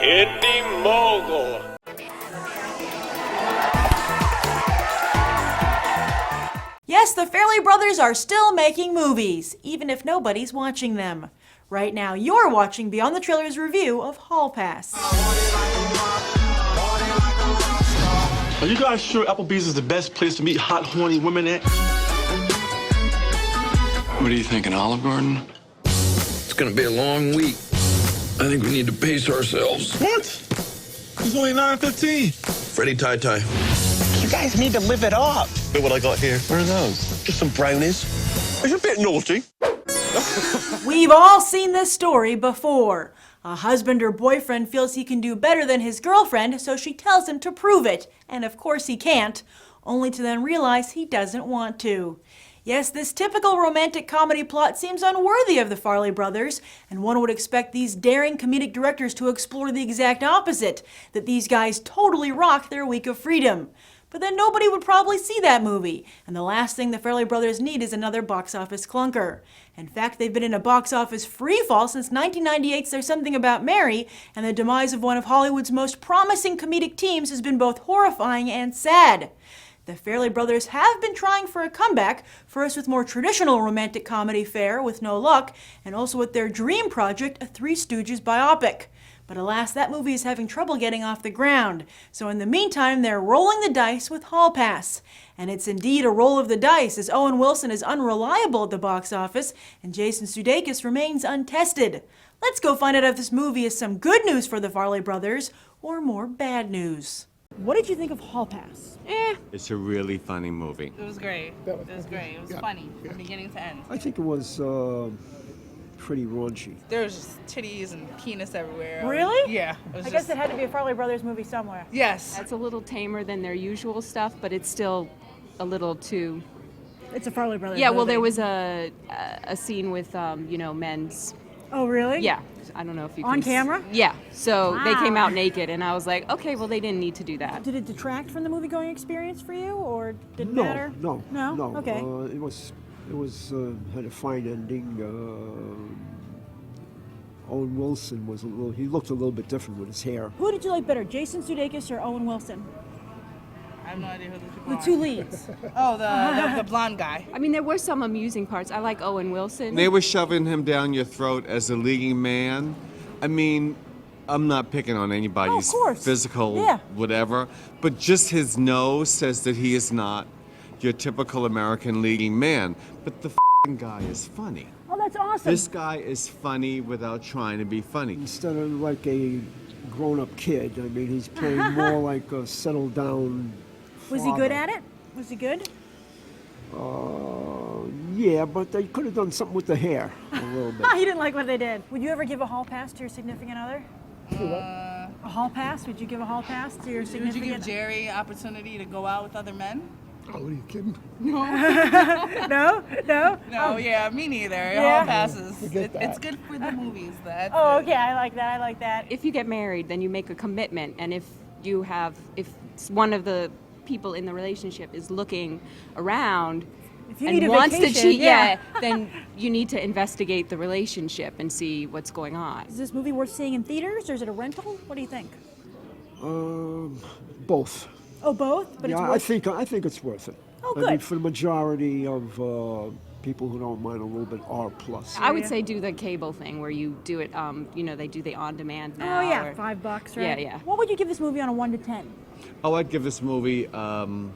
Indy Mogul. Yes, the Farrelly brothers are still making movies, even if nobody's watching them. Right now, you're watching Beyond the Trailers review of Hall Pass. Are you guys sure Applebee's is the best place to meet hot, horny women at? What are you thinking, Olive Garden? It's gonna be a long week. I think we need to pace ourselves. What? It's only 9:15. Freddie tie-tie. You guys need to live it up. Look what I got here. What are those? Just some brownies. It's a bit naughty. We've all seen this story before. A husband or boyfriend feels he can do better than his girlfriend, so she tells him to prove it. And of course he can't, only to then realize he doesn't want to. Yes, this typical romantic comedy plot seems unworthy of the Farrelly brothers, and one would expect these daring comedic directors to explore the exact opposite, that these guys totally rock their week of freedom. But then nobody would probably see that movie, and the last thing the Farrelly brothers need is another box office clunker. In fact, they've been in a box office freefall since 1998's There's Something About Mary, and the demise of one of Hollywood's most promising comedic teams has been both horrifying and sad. The Farrelly brothers have been trying for a comeback, first with more traditional romantic comedy fare with no luck, and also with their dream project, a Three Stooges biopic. But alas, that movie is having trouble getting off the ground. So in the meantime, they're rolling the dice with Hall Pass. And it's indeed a roll of the dice, as Owen Wilson is unreliable at the box office, and Jason Sudeikis remains untested. Let's go find out if this movie is some good news for the Farrelly brothers, or more bad news. What did you think of Hall Pass? It's a really funny movie. It was great. It was great. It was funny from beginning to end. I think it was pretty raunchy. There was just titties and penis everywhere. Really? Yeah. I guess it had to be a Farrelly brothers movie somewhere. Yes. It's a little tamer than their usual stuff, but it's still a little too... It's a Farrelly brothers Yeah, movie. well, there was a scene with, men's... Oh, really? Yeah. I don't know if you can... On camera? Yeah. So Wow. they came out naked, and I was like, okay, well, they didn't need to do that. Did it detract from the movie-going experience for you, or did it No, matter? no. Okay. It was had a fine ending. Owen Wilson he looked a little bit different with his hair. Who did you like better, Jason Sudeikis or Owen Wilson? I have no idea who those people The are. two leads. Oh, the blonde guy. I mean, there were some amusing parts. I like Owen Wilson. They were shoving him down your throat as a leading man. I mean, I'm not picking on anybody's physical whatever, but just his nose says that he is not your typical American leading man. But the guy is funny. Oh, that's awesome. This guy is funny without trying to be funny. Instead of like a grown-up kid, I mean, he's playing more like a settled down Was he good at it? Was he good? Yeah, but they could have done something with the hair a little bit. You didn't like what they did. Would you ever give a hall pass to your significant other? A hall pass? Would you give a hall pass to your significant other? Would you give Jerry opportunity to go out with other men? Oh, what are you kidding? No? No, Oh. yeah, me neither. Yeah. Hall passes. Forget that. It's good for the movies. That's Oh, it. okay, I like that. If you get married, then you make a commitment, and if one of the people in the relationship is looking around If you and need a wants vacation, to cheat, yeah. then you need to investigate the relationship and see what's going on. Is this movie worth seeing in theaters, or is it a rental? What do you think? Both. Oh, both? But Yeah, it's worth I think it's worth it. Oh, I mean, good. for the majority of people who don't mind a little bit R+. I would say do the cable thing where you do it, they do the on-demand now. Oh, yeah, or- $5, right? Yeah, yeah. What would you give this movie on a 1 to 10? Oh, I'd give this movie an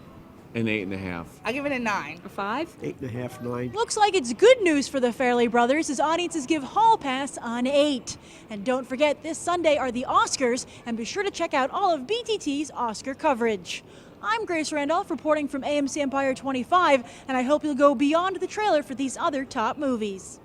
8.5. I give it a 9. A 5? 8.5, 9. Looks like it's good news for the Farrelly brothers as audiences give Hall Pass on 8. And don't forget, this Sunday are the Oscars, and be sure to check out all of BTT's Oscar coverage. I'm Grace Randolph reporting from AMC Empire 25, and I hope you'll go beyond the trailer for these other top movies.